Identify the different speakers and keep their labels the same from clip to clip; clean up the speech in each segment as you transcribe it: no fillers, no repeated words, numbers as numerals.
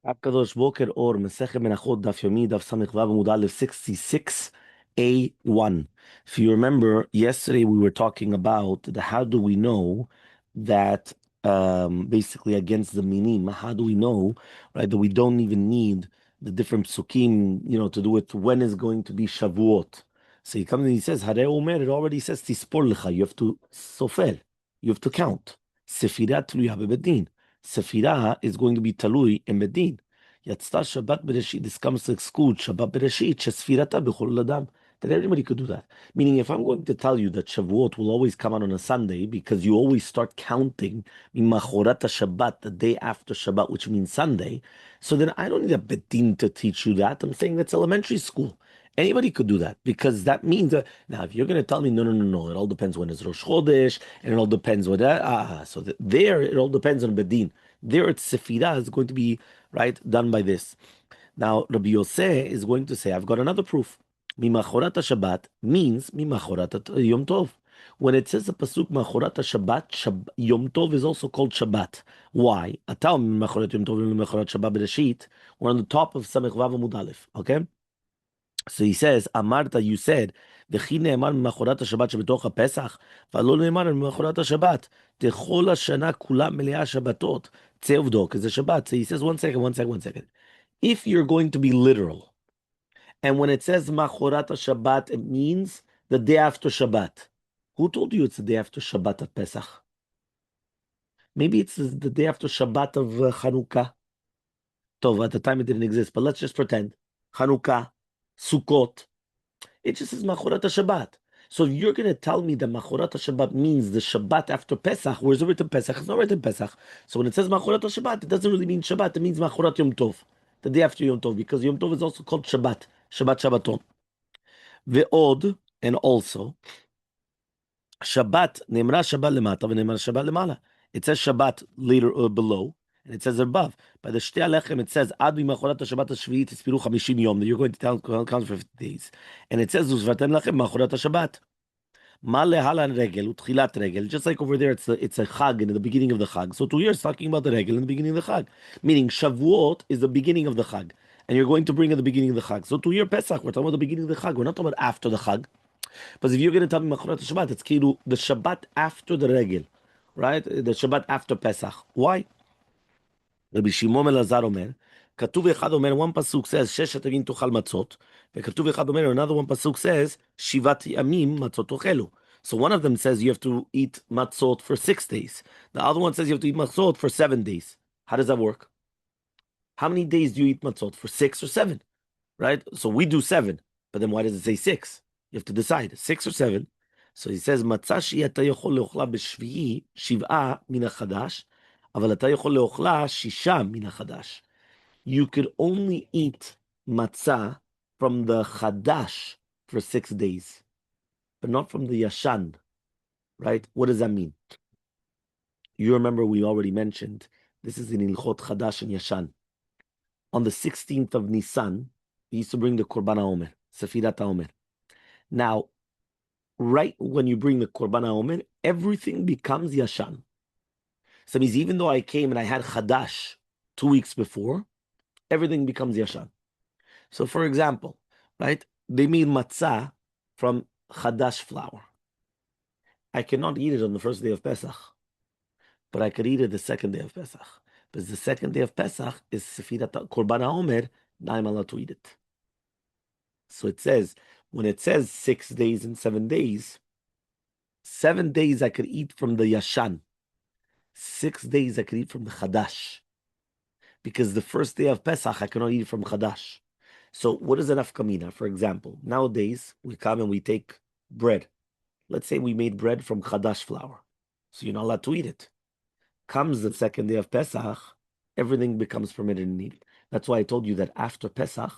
Speaker 1: Hakadosh Boker Or Masechet Menahot Daf Yomi Daf Samech Vav Amud Aleph 66a1. If you remember, yesterday we were talking about how do we know that basically against the minim, how do we know, right, that we don't even need the different psukim, to do it when is going to be Shavuot. So he comes and he says, Harei Omer, it already says Tispor Lecha, you have to sofer, you have to count. Sefirah Tluya Bebedin. Sefirah is going to be talui in Medin. Yatzta Shabbat Bereshit. This comes to exclude Shabbat Bereshit. Shesfirata b'chol adam. That everybody could do that. Meaning, if I'm going to tell you that Shavuot will always come out on a Sunday because you always start counting Machorat Shabbat, the day after Shabbat, which means Sunday, so then I don't need a bedin to teach you that. I'm saying that's elementary school. Anybody could do that because that means that now if you're going to tell me no, it all depends when it's Rosh Chodesh and it all depends what that so there it all depends on Bedin. There it's Sefirah is going to be right done by this. Now Rabbi Yosef is going to say I've got another proof. Mimachorat Shabbat means Mimachorat Yom Tov. When it says the pasuk Machorat Shabbat, Yom Tov is also called Shabbat. Why? Atal Machorat Yom Tov Machorat Shabbat Bereshit. We're on the top of Samech Vav Amud Aleph. Okay. So he says, Amarta, you said, וכי נאמר ממחרת השבת שבתוך הפסח, ולא נאמר ממחרת השבת, תכל השנה כולה מלאה שבתות. צא ובדוק, זה שבת. So he says, one second. If you're going to be literal, and when it says machorat Shabbat, it means the day after Shabbat. Who told you it's the day after Shabbat of Pesach? Maybe it's the day after Shabbat of Chanukah. Tov, at the time it didn't exist, but let's just pretend. Chanukah, Sukkot. It just says Machorat Shabbat. So if you're going to tell me that Machorat Shabbat means the Shabbat after Pesach, where's the written Pesach? It's not written Pesach. So when it says Machorat Shabbat, it doesn't really mean Shabbat. It means Machorat Yom Tov, the day after Yom Tov, because Yom Tov is also called Shabbat, Shabbat Shabbaton. Ve'od, and also, Shabbat, Nemra Shabbat lemata, v'nemra Shabbat lemala. It says Shabbat later or below, and it says above. By the Shtei Alechem, it says Ad Machorat Shabbat Shvi'it Tispiru 50 Yom, that you're going to count for 50 days. And it says Uzvatem Lachem Machorat Shabbat. Ma lehalan regel, utchilat regel. Just like over there, it's a chag in the beginning of the chag. So 2 years talking about the regel in the beginning of the chag, meaning Shavuot is the beginning of the chag, and you're going to bring at the beginning of the chag. So 2 year Pesach, we're talking about the beginning of the chag. We're not talking about after the chag. But if you're going to tell me Machorat Shabbat, it's kilu the Shabbat after the regel, right? The Shabbat after Pesach. Why? Rabbi Shimon Elazar Omer, כתוב אחד אומר, one pasuk says, ששת ימים תאכל מצות, וכתוב אחד אומר, another one pasuk says, שיבת ימים מצות תאכלו. So one of them says you have to eat matzot for 6 days. The other one says you have to eat matzot for 7 days. How does that work? How many days do you eat matzot? For 6 or 7, right? So we do 7, but then why does it say 6? You have to decide, 6 or 7. So he says, מצה שהיא אתה יכול לאוכלה בשביעי, 7 מן החדש, אבל אתה יכול לאוכלה 6 מן החדש. You could only eat matzah from the chadash for 6 days, but not from the yashan, right? What does that mean? You remember we already mentioned, this is in Ilchot Chadash and Yashan. On the 16th of Nisan, we used to bring the Korban HaOmer, Sefirat HaOmer. Now, right when you bring the Korban HaOmer, everything becomes Yashan. So it means even though I came and I had Chadash 2 weeks before, everything becomes Yashan. So for example, right, they made matzah from Chadash flour. I cannot eat it on the first day of Pesach, but I could eat it the second day of Pesach. Because the second day of Pesach is Sefirat Korban HaOmer, now I'm allowed to eat it. So it says, when it says 6 days and 7 days, 7 days I could eat from the Yashan. 6 days I could eat from the Chadash. Because the first day of Pesach, I cannot eat from Chadash. So what is an afkamina? For example, nowadays, we come and we take bread. Let's say we made bread from Chadash flour. So you're not allowed to eat it. Comes the second day of Pesach, everything becomes permitted and eaten. That's why I told you that after Pesach,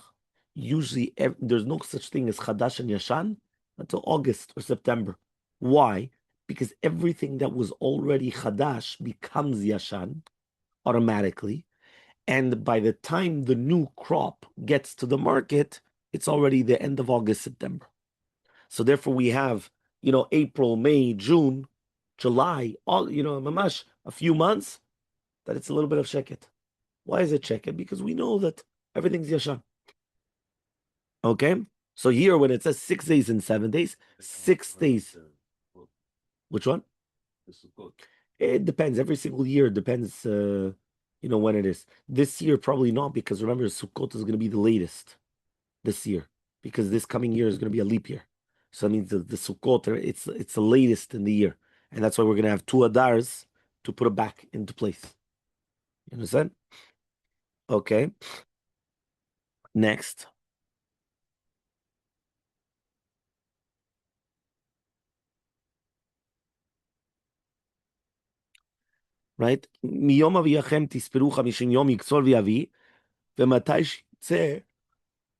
Speaker 1: usually there's no such thing as Chadash and Yashan until August or September. Why? Because everything that was already Chadash becomes Yashan automatically. And by the time the new crop gets to the market, it's already the end of August, September. So therefore we have, April, May, June, July, all, mamash, a few months that it's a little bit of sheket. Why is it checked? Because we know that everything's yashan. Okay? So here, when it says 6 days and 7 days, 6 days. Which one? It depends. Every single year it depends, when it is. This year, probably not, because remember, Sukkot is going to be the latest this year, because this coming year is going to be a leap year. So that means the Sukkot, it's the latest in the year. And that's why we're going to have two Adars to put it back into place. You understand? Okay. Next, right? מיום אביכם תספרו 50 יום יקצור ויביא, ומתי שיצא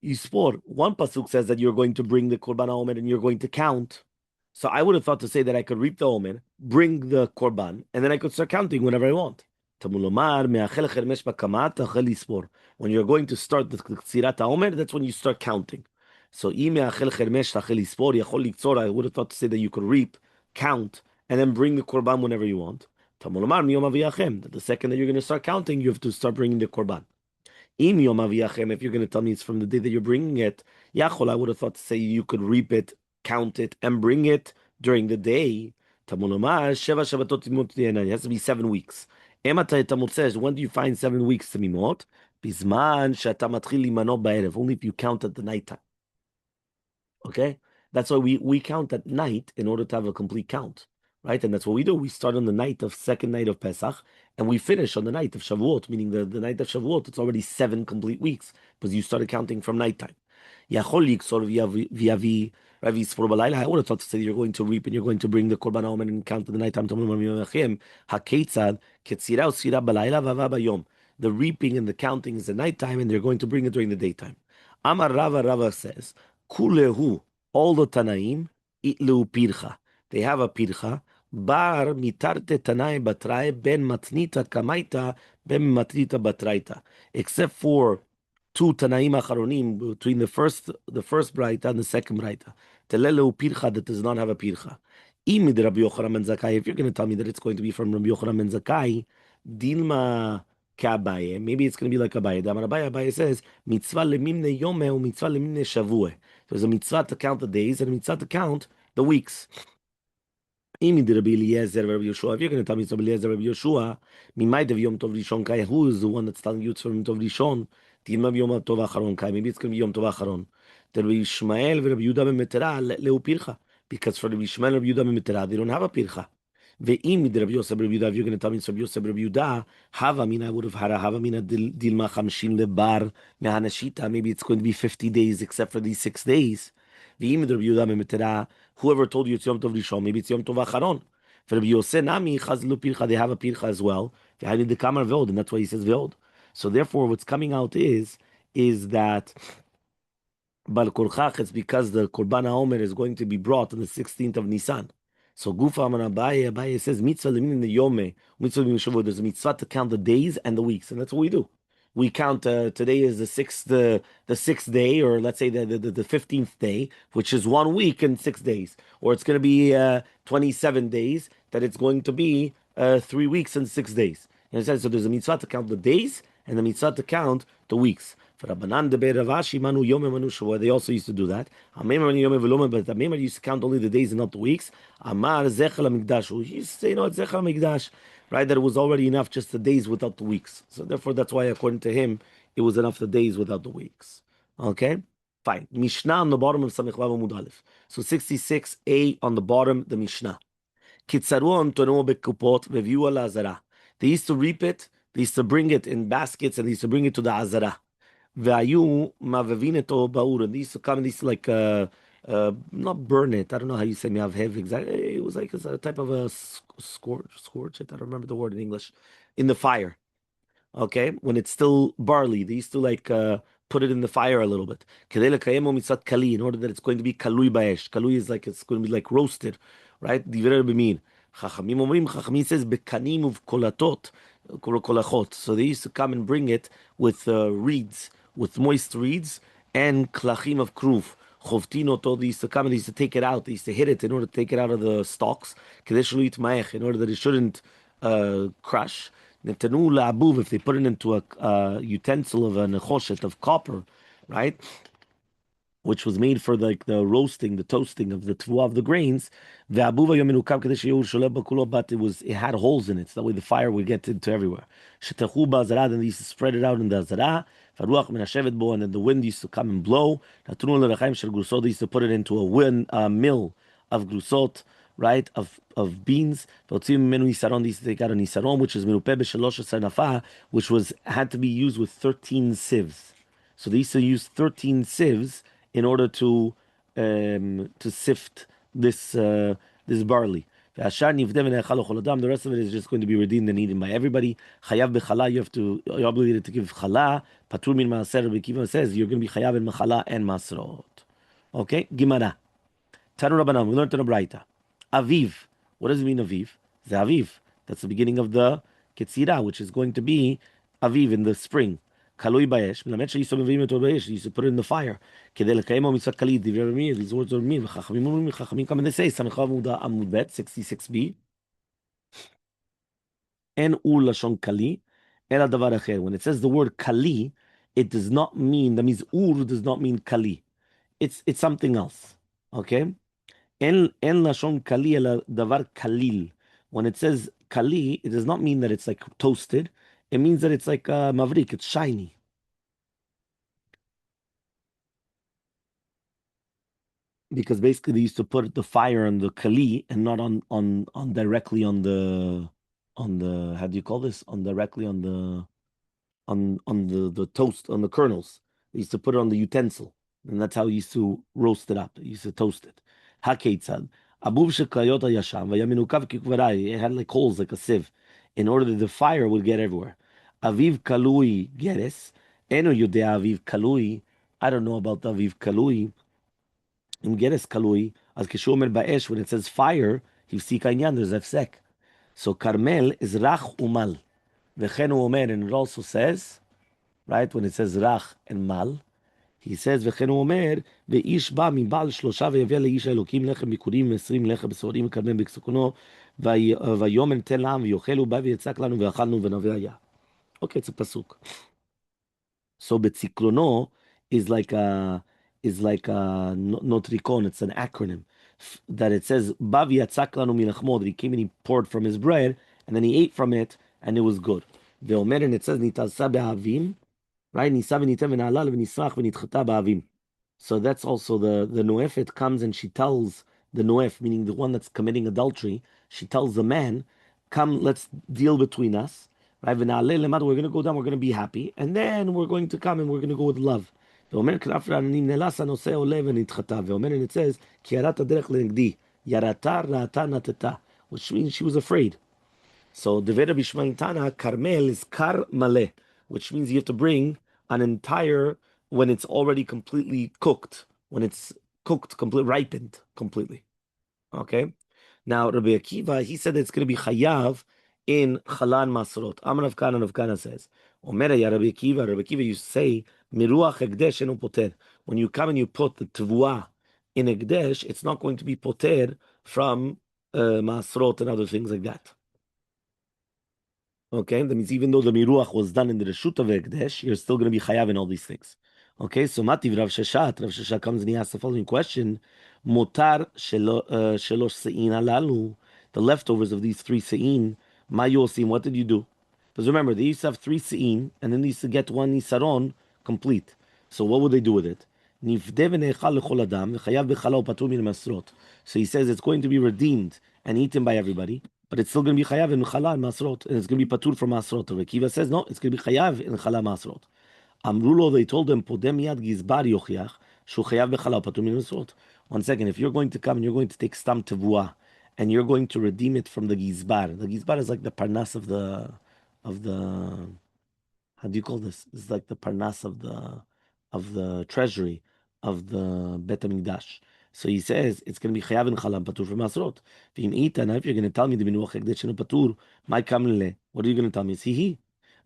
Speaker 1: Yispor. One pasuk says that you're going to bring the korban omer and you're going to count. So I would have thought to say that I could reap the omer, bring the korban, and then I could start counting whenever I want. Tamulomar me'achel chermesh bakamat achel yispor. When you're going to start the ksirat omer, that's when you start counting. So I me'achel chermesh achel yispor yachol liktzor. I would have thought to say that you could reap, count, and then bring the korban whenever you want. Tamulomar miyom aviyachem. That the second that you're going to start counting, you have to start bringing the korban. If you're going to tell me it's from the day that you're bringing it, Yachol, I would have thought to say you could reap it, count it, and bring it during the day. It has to be 7 weeks. Talmud says, when do you find 7 weeks to mimot? Only if you count at the night. Okay? That's why we count at night in order to have a complete count, right? And that's what we do. We start on the night of second night of Pesach, and we finish on the night of Shavuot, meaning the night of Shavuot, it's already 7 complete weeks, because you started counting from nighttime. Rav Yisfor Balayla, I would have thought to say you're going to reap and you're going to bring the Korban Omer and count in the nighttime. The reaping and the counting is the nighttime, and they're going to bring it during the daytime. Amar Rava says, Kulehu, all the Tanaim, Itleu Pircha. They have a Pircha. Bar mitarte Tanai Batrai ben matnita kamaita ben matnita batraita. Except for two Tanaim Acharonim between the first Braita and the second Braita. Telele Pircha that does not have a Pircha. Imid Rabbi Yochanan ben Zakkai, if you're going to tell me that it's going to be from Rabbi Yochanan ben Zakkai, Dilma Kabaye, maybe it's going to be like Abaye. Abaye says, Mitzvah lemimne yome u mitzvah lemimne shavue. There's a mitzvah to count the days and a mitzvah to count the weeks. Imi de Rabbi Eliezer, Rabbi Yoshua. If you're going to tell me it's Rabbi Eliezer, Rabbi Yoshua, Mimai de Yom Tov Rishon Kai, who is the one that's telling you it's from Yom Tov Rishon? Tilma Yom Tov Acharon Kai. Maybe it's going to be Yom Tov Acharon. The Rabbi Ishmael, Rabbi Yehuda ben Metera, Leu Pircha. Because for Rabbi Ishmael, Rabbi Yehuda ben Metera, they don't have a Pircha. Ve'im de Rabbi Yosef, Rabbi Yehuda. If you're going to tell me it's Rabbi Yosef, Rabbi Yehuda, Hava Mina, I would have had a Hava Mina Dilma Chamshim Lebar Mehanashita. Maybe it's going to be 50 days except for these 6 days. Ve'im de Rabbi Yehuda ben Metera. Whoever told you it's Yom Tov Rishon, maybe it's Yom Tov Acharon. For Rabbi Yosef Nami Chazlu Pircha, they have a Pircha as well. V'hani the Kamar Ve'od, and that's why he says Ve'od. So therefore, what's coming out is that Bal Korchach, it's because the Korban HaOmer is going to be brought on the 16th of Nisan. So Gufa Amar Abaye says mitzvah lemin the yome, mitzvah lemin shavua. There's a mitzvah to count the days and the weeks, and that's what we do. We count today is the sixth day, or let's say the 15th day, which is 1 week and 6 days, or it's going to be 27 days. That it's going to be 3 weeks and 6 days. And it says so. There's a mitzvah to count the days and a mitzvah to count the weeks. For Rabbanan de Beravashi Manu Yom Manu Shavua, they also used to do that. Amemar Yom Veloma, but Amemar used to count only the days and not the weeks. Amar Zechel Hamikdash. He used to say, it's Zechel Hamikdash, right? That it was already enough just the days without the weeks. So therefore, that's why according to him, it was enough the days without the weeks. Okay, fine. Mishnah on the bottom of Samech Vav Amud Aleph. So 66a on the bottom, the Mishnah. Kitzaru Antono Bekupot Veviu Al Azara. They used to reap it. They used to bring it in baskets, and they used to bring it to the Azara. Vayu mavevineto baur. And they used to come and they used to not burn it. I don't know how you say me'avhev exactly. It was like a type of a scorch it. I don't remember the word in English. In the fire. Okay, when it's still barley, they used to put it in the fire a little bit. Kedei lekayemo mitzvat kali, in order that it's going to be kalui baesh. Kalui is like it's going to be like roasted, right? Divrei b'min. Chachamim says bekanim uvkolatot, kolachot. So they used to come and bring it with reeds, with moist reeds and klachim of kruv. Chovtinoto, they used to come and they used to take it out. They used to hit it in order to take it out of the stalks. Kedei shelo yitmaech, in order that it shouldn't crush. Netanu la'abuv, if they put it into a utensil of a nechoshet of copper, right? Which was made for like the roasting, the toasting of the tvua of the grains. Ve'abuva yominukav kadesh yehu sholeh b'kulo, but it had holes in it, so that way the fire would get into everywhere. Shetachu ba'azara, then they used to spread it out in the azara. Faruach menashevet bo, and then the wind used to come and blow. Natunu lerechaim shel grusot, they used to put it into a mill of grusot, right, of beans. V'otzim menu isaron, they used to take out an isaron, which is minupeh b'shalosh asar nafa, which was had to be used with 13 sieves. So they used to use 13 sieves in order to sift this barley. The rest of it is just going to be redeemed and eaten by everybody. Chayav bechala, you're obligated to give chala. Patur min maaser, Kiva says you're going to be chayav in machala and masrot. Okay, Gemara. Tanu Rabbanan, we learned in a Braita. Aviv. What does it mean, Aviv? The Aviv. That's the beginning of the Ketzira, which is going to be Aviv in the spring. Kaloi bayesh. Melamed she'yisov mevim eto bayesh. You used to put it in the fire. Kedei lekayemo mitzvah kalit. These words are mean. Chachamim come and they say, Samech Amud Bet, 66b. En ur lashon kali. Ela davar acher. When it says the word kali, it does not mean, that means ur does not mean kali. It's something else. Okay? En lashon kali ela davar kalil. When it says kali, it does not mean that it's like toasted. It means that it's like mavrik, it's shiny. Because basically they used to put the fire on the kali and not on directly on the how do you call this? On directly on the toast, on the kernels. They used to put it on the utensil. And that's how he used to roast it up. He used to toast it. Hakeitzad. Abub shekayot hayasham vayaminukav kikvarai. It had like holes, like a sieve, in order that the fire would get everywhere. Aviv kalui geres. Eno yudea aviv kalui. I don't know about the aviv kalui. Im geres kalui. As kishomer ba'esh, when it says fire, hivsi kanyan, there's hefsek. So Carmel is rach umal. V'chenu omer, and it also says, right, when it says rach and mal, he says, וכן הוא אומר, ואיש בא מבעל שלושה ויביא לאיש האלוקים לחם ביקורים 20 לחם בשעורים וכרמל בסוכנו, ויאמר ניתן לעם ויאכל, הוא בא ויצק לנו ואכלנו ונביא היה. Okay, it's a pasuk. So בציקלונו is like a notricon, it's an acronym, that it says, בא ויצק לנו מלחמו, that he came and he poured from his bread, and then he ate from it, and it was good. ואומר, and it says, נתעשה באהבים, right? So that's also the Noefet comes and she tells the Noef, meaning the one that's committing adultery, she tells the man, come, let's deal between us. Right? We're going to go down, we're going to be happy, and then we're going to come and we're going to go with love. And it says, which means she was afraid. So the Veda Bishmaitana, Carmel is Kar Maleh, which means you have to bring an entire, when it's already completely cooked, when it's cooked, ripened completely. Okay? Now, Rabbi Akiva, he said that it's going to be chayav in chalan masrot. Amar Rav Kana says, Omer ya Rabbi Akiva used to say, Miruach Egdesh enu poter. When you come and you put the tvua in Egdesh, it's not going to be poter from masrot and other things like that. Okay, that means even though the miruach was done in the reshut of Ekdesh, you're still going to be chayav in all these things. Okay, so Mativ Rav Sheshat comes and he asks the following question: Motar shelosh sein alalu, the leftovers of these 3 sein, ma yosim, what did you do? Because remember, they used to have 3 sein, and then they used to get 1 nisaron complete. So what would they do with it? Nifde v'neichal lechol adam v'chayav b'chala upatur min masrot. So he says it's going to be redeemed and eaten by everybody, but it's still going to be chayav in chala and masrot, and it's going to be patur from masrot. Rabbi Kiva says no, it's going to be chayav in chala masrot. Amrulo, they told him, podem yad gizbar yochiach shu chayav b'chala patur min masrot. One second, if you're going to come and you're going to take stam tevua, and you're going to redeem it from the gizbar is like the parnas of the how do you call this? It's like the parnas of the treasury of the Bet HaMikdash. So he says it's going to be chayav and chalam patur from masrot. V'im ita, now if you're going to tell me the minuach hekdesh and patur, my kamle, what are you going to tell me? Is he?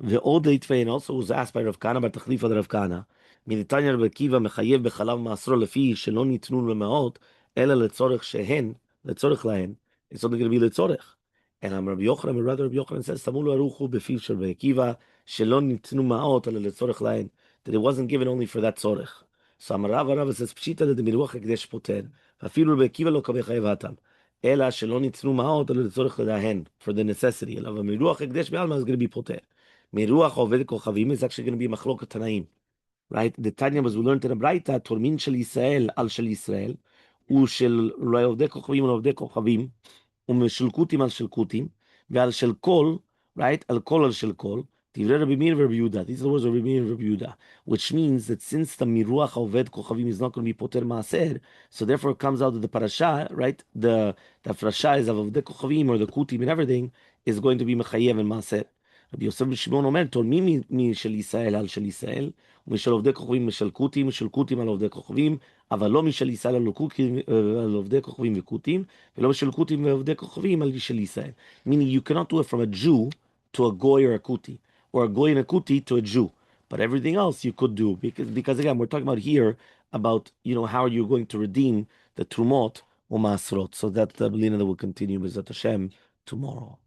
Speaker 1: Ve'od leitvei, and also was asked by Rav Kana, by Tachlifa the Rav Kana, Minitanya Rabbi Kiva mechayev b'chalav masro lefi shelo nitnu lemaot ela letzorech shehen letzorech lahen. It's only going to be letzorech. And I'm Rabbi Yochanan, but rather Rabbi Yochanan says, Tamulu Aruchu befiv shel Rabbi Akiva, shelo nitnu ma'ot ale letzorech lain, that it wasn't given only for that tzorech. So Amarav Rav says, Pshita that the miruach hekdesh poter, afilu Rabbi Akiva lo kabeh chayev hatam, ela shelo nitnu ma'ot ale letzorech ledahen, for the necessity. Ela miruach hekdesh be'alma is going to be poter. Miruach oved kochavim is actually going to be machloket tanaim. Right? The Tanya was we learned in the Braita, Tormin shel Yisrael al shel Yisrael, u shel Ovdei Kochavim al Ovdei Kochavim, ושל קוטים על של קוטים, ועל של כל, right? על כל על של כל, דברי רבי מאיר ורבי יהודה. These are the words of Rabbi Meir and Rabbi Yehuda, which means that since the miruach העובד כוכבים is not going to be poter maaser, so therefore it comes out that the parasha, right? The parasha is of עובדי כוכבים or the kutim and everything is going to be mechayev and maaser. רבי יוסף בן שמעון אומר, תורמים משל ישראל על של ישראל, ומשל עובדי כוכבים משל קוטים, משל קוטים על עובדי כוכבים, אבל לא משל ישראל על עובדי כוכבים וקוטים, ולא משל קוטים ועובדי כוכבים על של ישראל. Meaning you cannot do it from a Jew to a goy or a kuti, or a goy and a kuti to a Jew. But everything else you could do, because again, we're talking about here about, how are you going to redeem the trumot or masrot. So that the Belina that will continue with Hashem tomorrow.